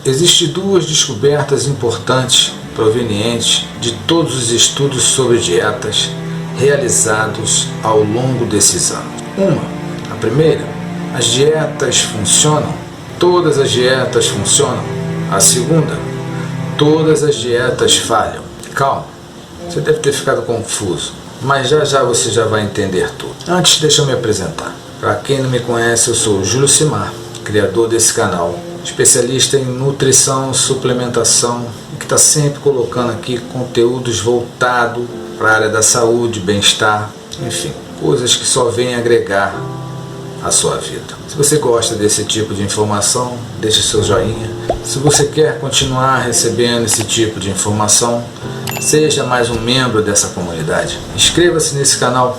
Existem duas descobertas importantes provenientes de todos os estudos sobre dietas realizados ao longo desses anos. A primeira, as dietas funcionam? Todas as dietas funcionam? A segunda, todas as dietas falham? Calma, você deve ter ficado confuso, mas já você já vai entender tudo. Antes, deixa eu me apresentar. Para quem não me conhece, eu sou o Júlio Simar, criador desse canal, especialista em nutrição, suplementação, que está sempre colocando aqui conteúdos voltados para a área da saúde, bem-estar, enfim, coisas que só vêm agregar a sua vida. Se você gosta desse tipo de informação, deixe seu joinha. Se você quer continuar recebendo esse tipo de informação, seja mais um membro dessa comunidade. Inscreva-se nesse canal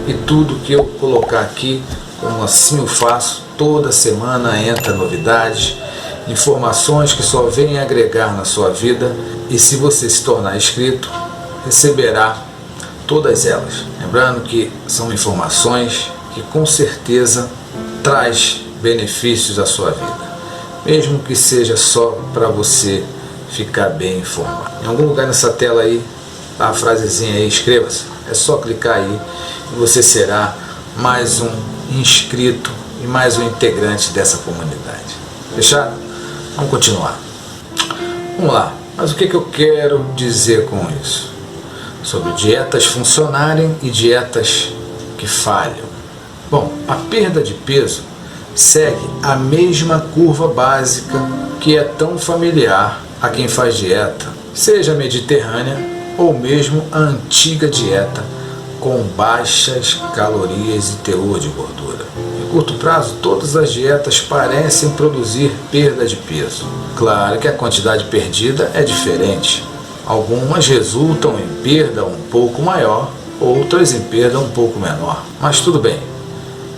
e tudo que eu colocar aqui, como assim eu faço, toda semana entra novidades, informações que só vêm agregar na sua vida, e se você se tornar inscrito, receberá todas elas. Lembrando que são informações que com certeza traz benefícios à sua vida, mesmo que seja só para você ficar bem informado. Em algum lugar nessa tela aí, tá a frasezinha aí, inscreva-se. É só clicar aí e você será mais um inscrito e mais um integrante dessa comunidade. Fechado? Vamos continuar. Vamos lá. Mas o que eu quero dizer com isso? Sobre dietas funcionarem e dietas que falham. Bom, a perda de peso segue a mesma curva básica que é tão familiar a quem faz dieta, seja mediterrânea ou mesmo a antiga dieta com baixas calorias e teor de gordura. Em curto prazo, todas as dietas parecem produzir perda de peso. Claro que a quantidade perdida é diferente. Algumas resultam em perda um pouco maior, outras em perda um pouco menor. Mas tudo bem,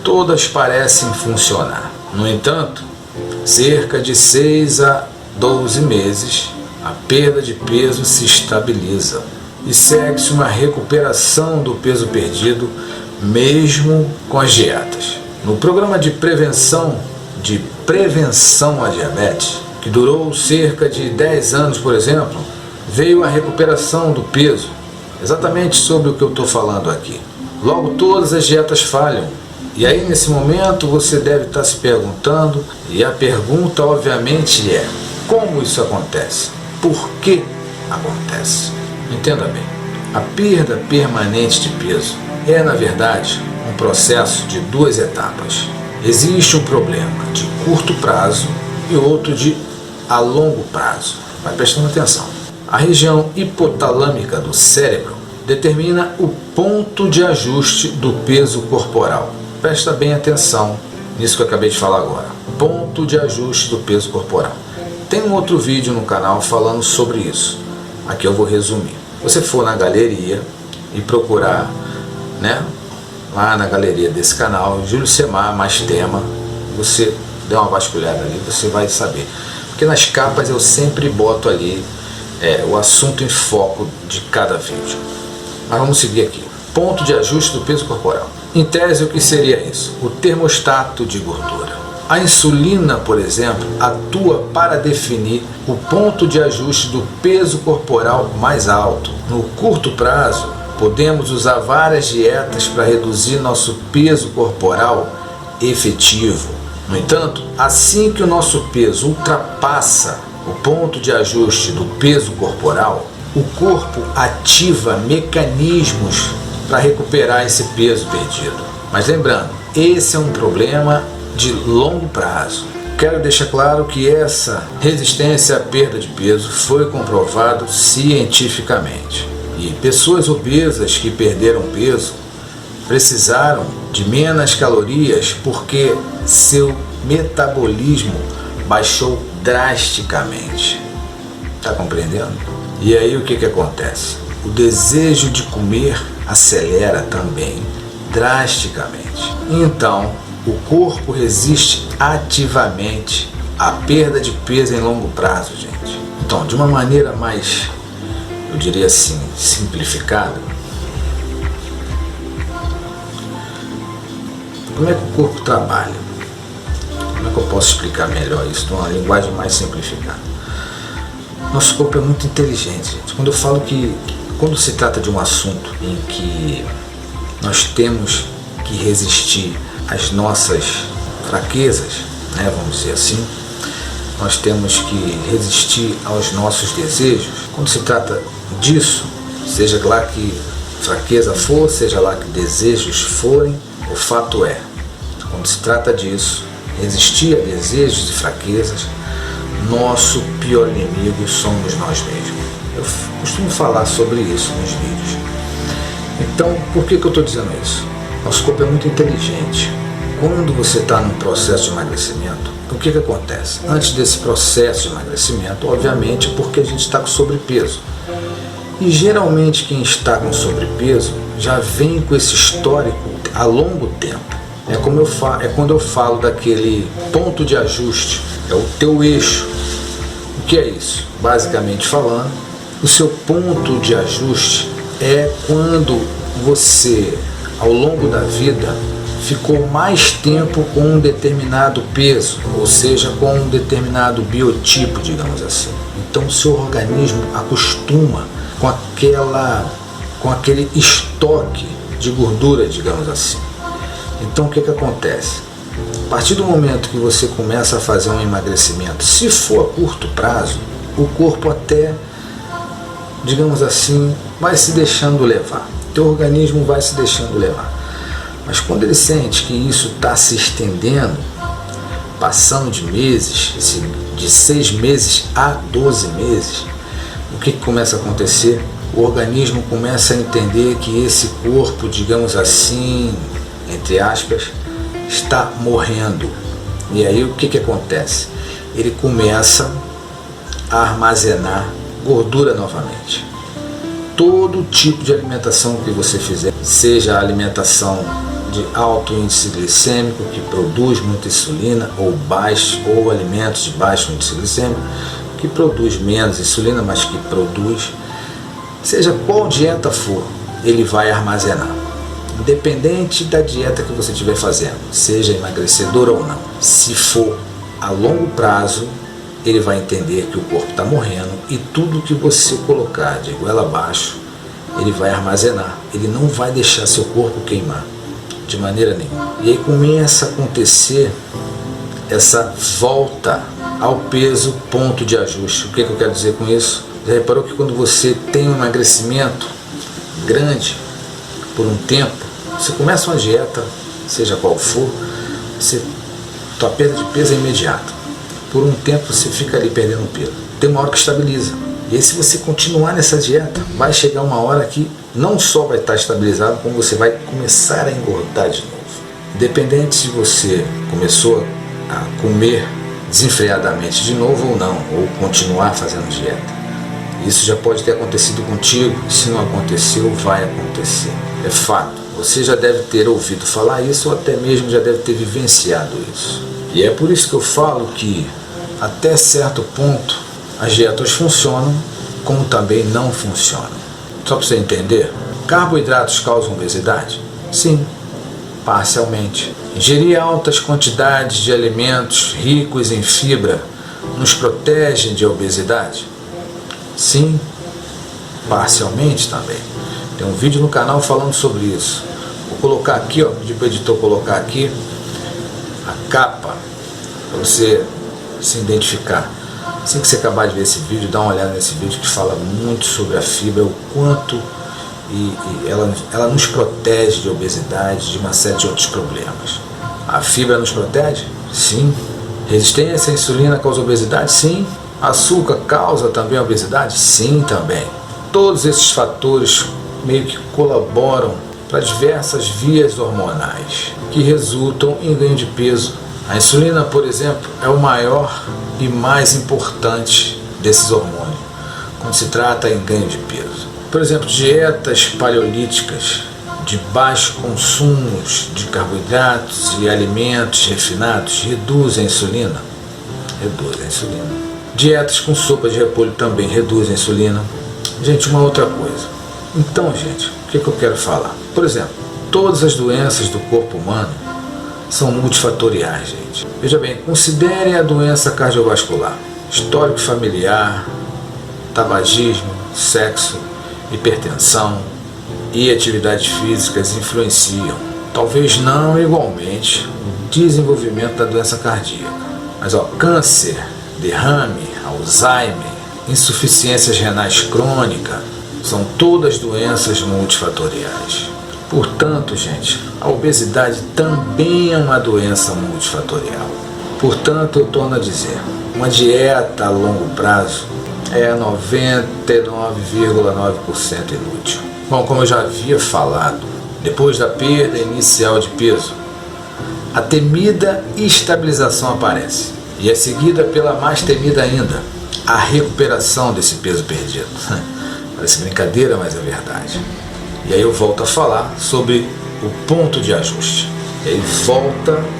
todas parecem funcionar. No entanto, cerca de 6 a 12 meses, a perda de peso se estabiliza e segue-se uma recuperação do peso perdido, mesmo com as dietas. No programa de prevenção à diabetes, que durou cerca de 10 anos, por exemplo, veio a recuperação do peso, exatamente sobre o que eu estou falando aqui. Logo, todas as dietas falham. E aí, nesse momento, você deve estar se perguntando, e a pergunta, obviamente, é: como isso acontece? Por que acontece? Entenda bem, a perda permanente de peso é, na verdade, um processo de duas etapas. Existe um problema de curto prazo e outro de a longo prazo. Vai prestando atenção. A região hipotalâmica do cérebro determina o ponto de ajuste do peso corporal. Presta bem atenção nisso que eu acabei de falar agora. Ponto de ajuste do peso corporal. Tem um outro vídeo no canal falando sobre isso. Aqui eu vou resumir. Você for na galeria e procurar, lá na galeria desse canal, Júlio Simar mais tema, você dá uma vasculhada ali, você vai saber. Porque nas capas eu sempre boto ali o assunto em foco de cada vídeo. Mas vamos seguir aqui. Ponto de ajuste do peso corporal. Em tese, o que seria isso? O termostato de gordura. A insulina, por exemplo, atua para definir o ponto de ajuste do peso corporal mais alto. No curto prazo, podemos usar várias dietas para reduzir nosso peso corporal efetivo. No entanto, assim que o nosso peso ultrapassa o ponto de ajuste do peso corporal, o corpo ativa mecanismos para recuperar esse peso perdido. Mas lembrando, esse é um problema de longo prazo. Quero deixar claro que essa resistência à perda de peso foi comprovado cientificamente. E pessoas obesas que perderam peso precisaram de menos calorias porque seu metabolismo baixou drasticamente. Está compreendendo? E aí o que acontece? O desejo de comer acelera também drasticamente. Então, o corpo resiste ativamente à perda de peso em longo prazo, gente. Então, de uma maneira mais, eu diria assim, simplificada, como é que o corpo trabalha? Como é que eu posso explicar melhor isso numa linguagem mais simplificada? Nosso corpo é muito inteligente, gente. Quando eu falo que, quando se trata de um assunto em que nós temos que resistir às nossas fraquezas, né, vamos dizer assim, nós temos que resistir aos nossos desejos. Quando se trata disso, seja lá que fraqueza for, seja lá que desejos forem, o fato é, quando se trata disso, resistir a desejos e fraquezas, nosso pior inimigo somos nós mesmos. Eu costumo falar sobre isso nos vídeos. Então, por que eu estou dizendo isso? Nosso corpo é muito inteligente. Quando você está num processo de emagrecimento, o que acontece? Antes desse processo de emagrecimento, obviamente, porque a gente está com sobrepeso. E geralmente quem está com sobrepeso já vem com esse histórico a longo tempo. É quando eu falo daquele ponto de ajuste, é o teu eixo. O que é isso? Basicamente falando, o seu ponto de ajuste é quando você, ao longo da vida, ficou mais tempo com um determinado peso, ou seja, com um determinado biotipo, digamos assim. Então o seu organismo acostuma com aquele estoque de gordura, digamos assim. Então o que acontece? A partir do momento que você começa a fazer um emagrecimento, se for a curto prazo, o corpo até, digamos assim, vai se deixando levar. O teu organismo vai se deixando levar. Mas quando ele sente que isso está se estendendo, passando de meses, de 6 meses a 12 meses, o que começa a acontecer? O organismo começa a entender que esse corpo, digamos assim, entre aspas, está morrendo. E aí o que acontece? Ele começa a armazenar gordura novamente. Todo tipo de alimentação que você fizer, seja a alimentação de alto índice glicêmico, que produz muita insulina, ou alimentos de baixo índice glicêmico, que produz menos insulina, mas que produz, seja qual dieta for, ele vai armazenar. Independente da dieta que você estiver fazendo, seja emagrecedora ou não, se for a longo prazo, ele vai entender que o corpo está morrendo e tudo que você colocar de goela abaixo, ele vai armazenar. Ele não vai deixar seu corpo queimar, de maneira nenhuma. E aí começa a acontecer essa volta ao peso ponto de ajuste. O que eu quero dizer com isso? Já reparou que quando você tem um emagrecimento grande por um tempo, você começa uma dieta, seja qual for, tua perda de peso é imediata. Por um tempo você fica ali perdendo peso. Tem uma hora que estabiliza. E aí, se você continuar nessa dieta, vai chegar uma hora que não só vai estar estabilizado, como você vai começar a engordar de novo. Independente se você começou a comer desenfreadamente de novo ou não, ou continuar fazendo dieta. Isso já pode ter acontecido contigo, e se não aconteceu, vai acontecer. É fato. Você já deve ter ouvido falar isso, ou até mesmo já deve ter vivenciado isso. E é por isso que eu falo que, até certo ponto, as dietas funcionam, como também não funcionam. Só para você entender, carboidratos causam obesidade? Sim, parcialmente. Ingerir altas quantidades de alimentos ricos em fibra nos protege de obesidade? Sim, parcialmente também. Tem um vídeo no canal falando sobre isso. Vou colocar aqui, pedir para o editor colocar aqui a capa para você se identificar. Assim que você acabar de ver esse vídeo, dá uma olhada nesse vídeo que fala muito sobre a fibra, o quanto ela nos protege de obesidade, de uma série de outros problemas. A fibra nos protege? Sim. Resistência à insulina causa obesidade? Sim. Açúcar causa também obesidade? Sim, também. Todos esses fatores meio que colaboram para diversas vias hormonais que resultam em ganho de peso. A insulina, por exemplo, é o maior e mais importante desses hormônios quando se trata em ganho de peso. Por exemplo, dietas paleolíticas de baixo consumo de carboidratos e alimentos refinados reduzem a insulina. Dietas com sopa de repolho também reduzem a insulina. Gente, uma outra coisa. Então, gente, o que eu quero falar? Por exemplo, todas as doenças do corpo humano são multifatoriais, gente. Veja bem, considerem a doença cardiovascular, histórico familiar, tabagismo, sexo, hipertensão e atividades físicas influenciam, talvez não igualmente, o desenvolvimento da doença cardíaca. Mas câncer, derrame, Alzheimer, insuficiências renais crônicas, são todas doenças multifatoriais. Portanto, gente, a obesidade também é uma doença multifatorial. Portanto, eu torno a dizer, uma dieta a longo prazo é 99,9% inútil. Bom, como eu já havia falado, depois da perda inicial de peso, a temida estabilização aparece e é seguida pela mais temida ainda, a recuperação desse peso perdido. Parece brincadeira, mas é verdade. E aí eu volto a falar sobre o ponto de ajuste. E aí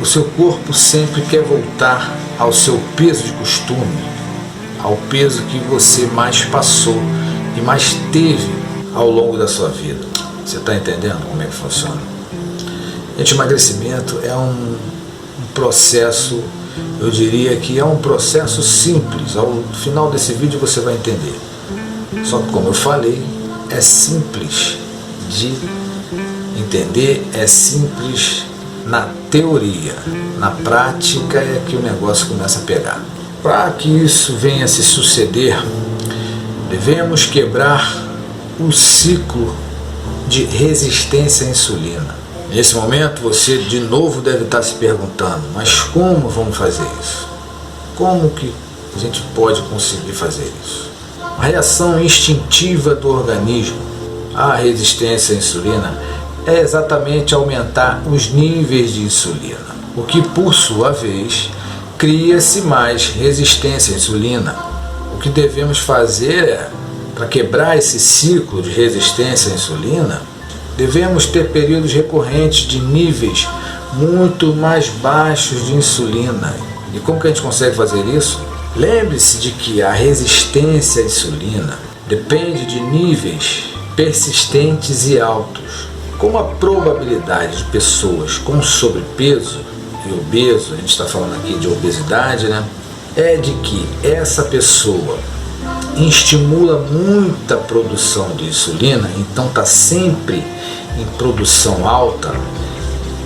o seu corpo sempre quer voltar ao seu peso de costume, ao peso que você mais passou e mais teve ao longo da sua vida. Você está entendendo como é que funciona? Gente, emagrecimento é um processo, eu diria que é um processo simples. Ao final desse vídeo você vai entender. Só que, como eu falei, é simples de entender, é simples na teoria. Na prática é que o negócio começa a pegar. Para que isso venha a se suceder, devemos quebrar o ciclo de resistência à insulina. Nesse momento você de novo deve estar se perguntando, mas como vamos fazer isso? Como que a gente pode conseguir fazer isso? A reação instintiva do organismo à resistência à insulina é exatamente aumentar os níveis de insulina, o que por sua vez cria-se mais resistência à insulina. O que devemos fazer para quebrar esse ciclo de resistência à insulina, devemos ter períodos recorrentes de níveis muito mais baixos de insulina. E como que a gente consegue fazer isso? Lembre-se de que a resistência à insulina depende de níveis persistentes e altos. Como a probabilidade de pessoas com sobrepeso e obeso, a gente está falando aqui de obesidade, né? É de que essa pessoa estimula muita produção de insulina, então está sempre em produção alta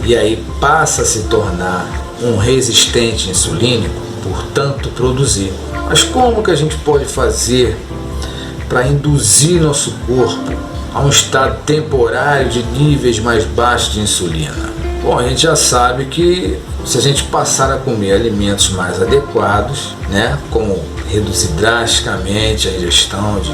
e aí passa a se tornar um resistente insulínico, portanto produzir. Mas como que a gente pode fazer para induzir nosso corpo a um estado temporário de níveis mais baixos de insulina? Bom, a gente já sabe que se a gente passar a comer alimentos mais adequados, né, como reduzir drasticamente a ingestão de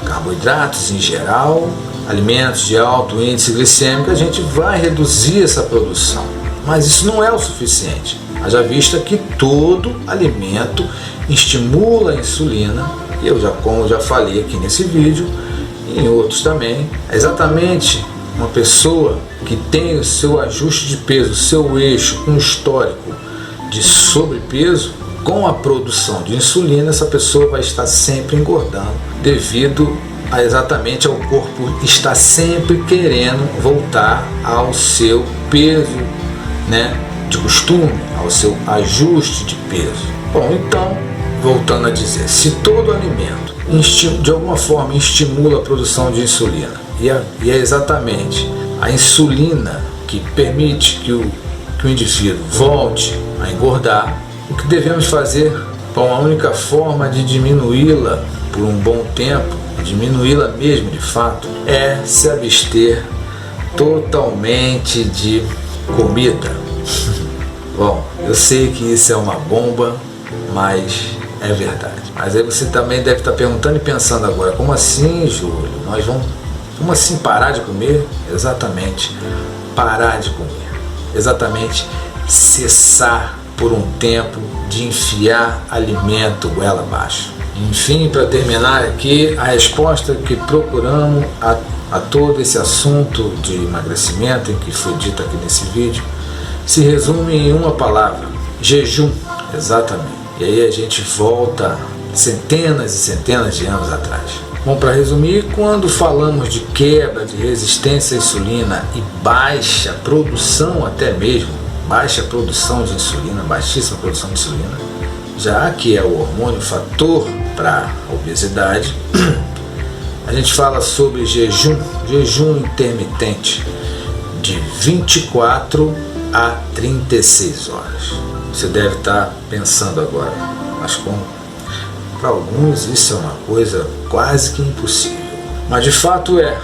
carboidratos em geral, alimentos de alto índice glicêmico, a gente vai reduzir essa produção. Mas isso não é o suficiente. Haja vista que todo alimento estimula a insulina, e como eu já falei aqui nesse vídeo, e em outros também, é exatamente uma pessoa que tem o seu ajuste de peso, o seu eixo com histórico de sobrepeso, com a produção de insulina, essa pessoa vai estar sempre engordando, devido a exatamente ao corpo estar sempre querendo voltar ao seu peso, né, de costume, ao seu ajuste de peso. Bom, então, voltando a dizer, se todo alimento de alguma forma estimula a produção de insulina, e é exatamente a insulina que permite que o indivíduo volte a engordar, o que devemos fazer? Bom, a única forma de diminuí-la por um bom tempo, diminuí-la mesmo de fato, é se abster totalmente de comida. Bom, eu sei que isso é uma bomba, mas é verdade. Mas aí você também deve estar perguntando e pensando agora, como assim, Júlio? Como assim parar de comer? Exatamente, parar de comer. Exatamente, cessar por um tempo de enfiar alimento goela abaixo. Enfim, para terminar aqui, a resposta que procuramos a todo esse assunto de emagrecimento, que foi dito aqui nesse vídeo, se resume em uma palavra: jejum. Exatamente. E aí a gente volta centenas e centenas de anos atrás. Bom, para resumir, quando falamos de quebra de resistência à insulina e baixa produção até mesmo baixa produção de insulina, baixíssima produção de insulina, já que é o hormônio fator para a obesidade. A gente fala sobre jejum intermitente de 24 a 36 horas. Você deve estar pensando agora, mas como? Para alguns isso é uma coisa quase que impossível. Mas de fato é.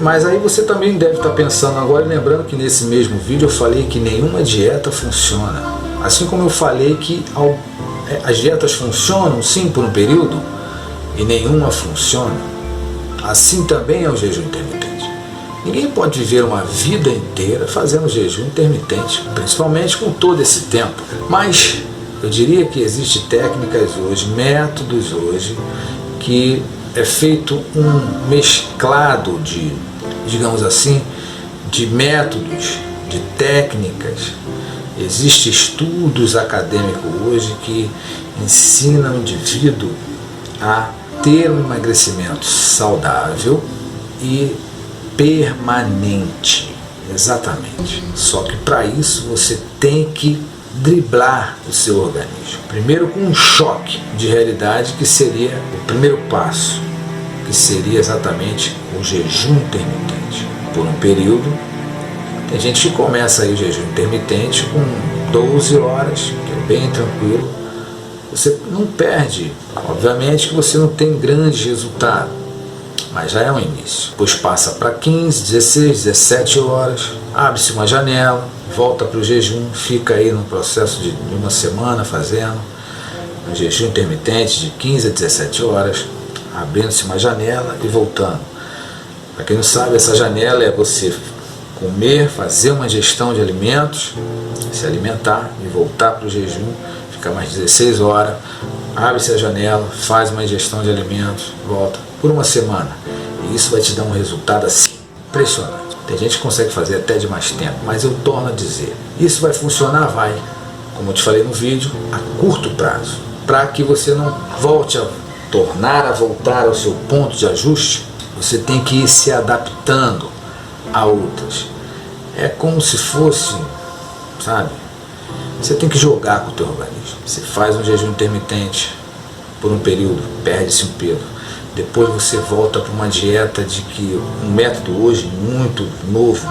Mas aí você também deve estar pensando agora, lembrando que nesse mesmo vídeo eu falei que nenhuma dieta funciona. Assim como eu falei que as dietas funcionam sim por um período e nenhuma funciona, assim também é o jejum intermitente. Ninguém pode viver uma vida inteira fazendo jejum intermitente, principalmente com todo esse tempo. Mas eu diria que existem técnicas hoje, métodos hoje, que é feito um mesclado de, digamos assim, de métodos, de técnicas. Existem estudos acadêmicos hoje que ensinam o indivíduo a ter um emagrecimento saudável e permanente. Exatamente. Só que para isso você tem que driblar o seu organismo. Primeiro com um choque de realidade, que seria o primeiro passo, que seria exatamente o jejum intermitente. Por um período, tem gente que começa aí o jejum intermitente com 12 horas, que é bem tranquilo. Você não perde, obviamente que você não tem grande resultado, mas já é um início. Depois passa para 15, 16, 17 horas, abre-se uma janela, volta para o jejum, fica aí no processo de uma semana fazendo um jejum intermitente de 15 a 17 horas, abrindo-se uma janela e voltando. Para quem não sabe, essa janela é você comer, fazer uma ingestão de alimentos, se alimentar e voltar para o jejum, fica mais 16 horas, abre-se a janela, faz uma ingestão de alimentos, volta por uma semana. E isso vai te dar um resultado assim impressionante. Tem gente que consegue fazer até de mais tempo, mas eu torno a dizer, isso vai funcionar? Vai, como eu te falei no vídeo, a curto prazo. Para que você não volte a voltar ao seu ponto de ajuste, você tem que ir se adaptando a outras. É como se fosse, sabe, você tem que jogar com o teu organismo. Você faz um jejum intermitente por um período, perde-se um peso. Depois você volta para uma dieta de que um método hoje muito novo,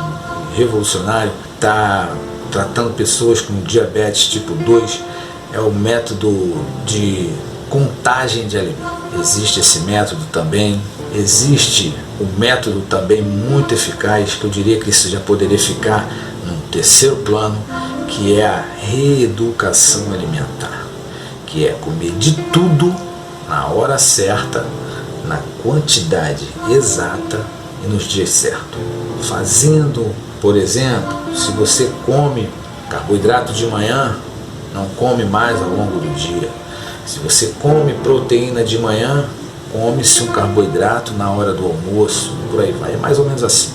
revolucionário, está tratando pessoas com diabetes tipo 2, é o método de contagem de alimentos. Existe esse método também. Existe um método também muito eficaz, que eu diria que isso já poderia ficar num terceiro plano, que é a reeducação alimentar, que é comer de tudo na hora certa, na quantidade exata e nos dias certos. Fazendo, por exemplo, se você come carboidrato de manhã, não come mais ao longo do dia. Se você come proteína de manhã, come-se um carboidrato na hora do almoço, por aí vai. É mais ou menos assim.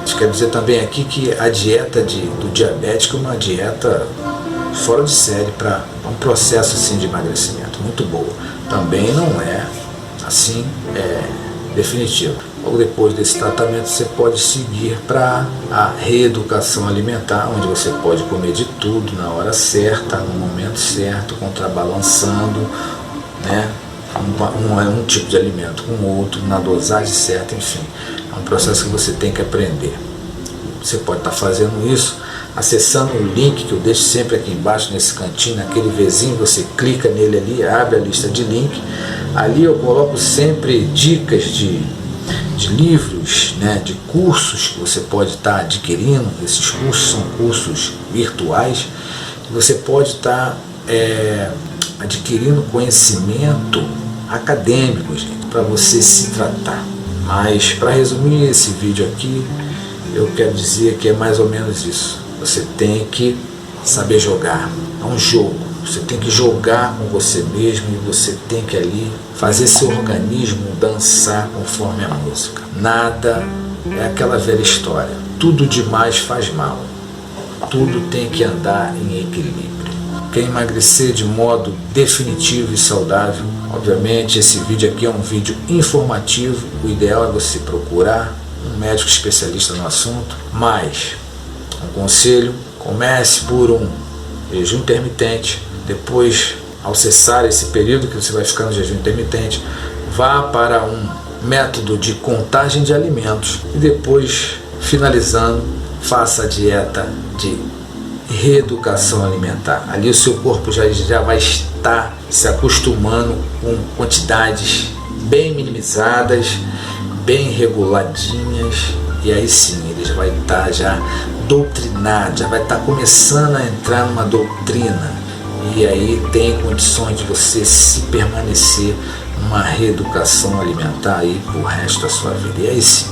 Isso quer dizer também aqui que a dieta do diabético é uma dieta fora de série para um processo assim de emagrecimento, muito boa. Também não é assim definitivo. Logo depois desse tratamento você pode seguir para a reeducação alimentar, onde você pode comer de tudo na hora certa, no momento certo, contrabalançando, né? Um tipo de alimento com o outro, na dosagem certa, enfim. É um processo que você tem que aprender. Você pode estar fazendo isso acessando o link que eu deixo sempre aqui embaixo, nesse cantinho, naquele Vzinho, você clica nele ali, abre a lista de link. Ali eu coloco sempre dicas de livros, né, de cursos que você pode estar adquirindo. Esses cursos são cursos virtuais que você pode estar adquirindo conhecimento acadêmico, gente, para você se tratar. Mas para resumir esse vídeo aqui, eu quero dizer que é mais ou menos isso. Você tem que saber jogar. É um jogo. Você tem que jogar com você mesmo e você tem que ali fazer seu organismo dançar conforme a música. Nada é aquela velha história. Tudo demais faz mal. Tudo tem que andar em equilíbrio. Quer emagrecer de modo definitivo e saudável? Obviamente esse vídeo aqui é um vídeo informativo. O ideal é você procurar um médico especialista no assunto, mas um conselho: Comece por um jejum intermitente, depois, ao cessar esse período que você vai ficar no jejum intermitente, vá para um método de contagem de alimentos e depois, finalizando, faça a dieta de reeducação alimentar. Ali o seu corpo já vai estar se acostumando com quantidades bem minimizadas, bem reguladinhas, e aí sim ele já vai estar já doutrinado, já vai estar começando a entrar numa doutrina, e aí tem condições de você se permanecer numa reeducação alimentar aí pro resto da sua vida. E aí sim,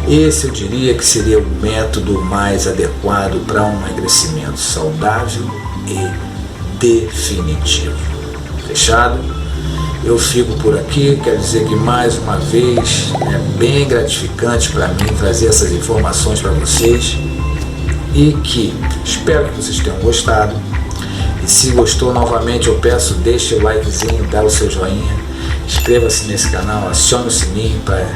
esse eu diria que seria o método mais adequado para um emagrecimento saudável e definitivo. Fechado? Eu fico por aqui, quero dizer que mais uma vez é bem gratificante para mim trazer essas informações para vocês e que espero que vocês tenham gostado. E se gostou, novamente eu peço, deixe o likezinho, dá o seu joinha, inscreva-se nesse canal, acione o sininho para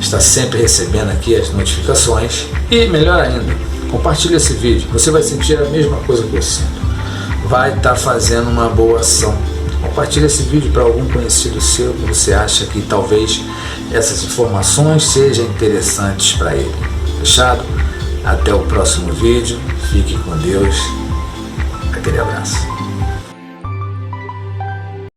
estar sempre recebendo aqui as notificações. E melhor ainda, compartilhe esse vídeo, você vai sentir a mesma coisa que eu sinto, vai estar fazendo uma boa ação. Compartilhe esse vídeo para algum conhecido seu que você acha que talvez essas informações sejam interessantes para ele. Fechado? Até o próximo vídeo, fique com Deus, aquele abraço.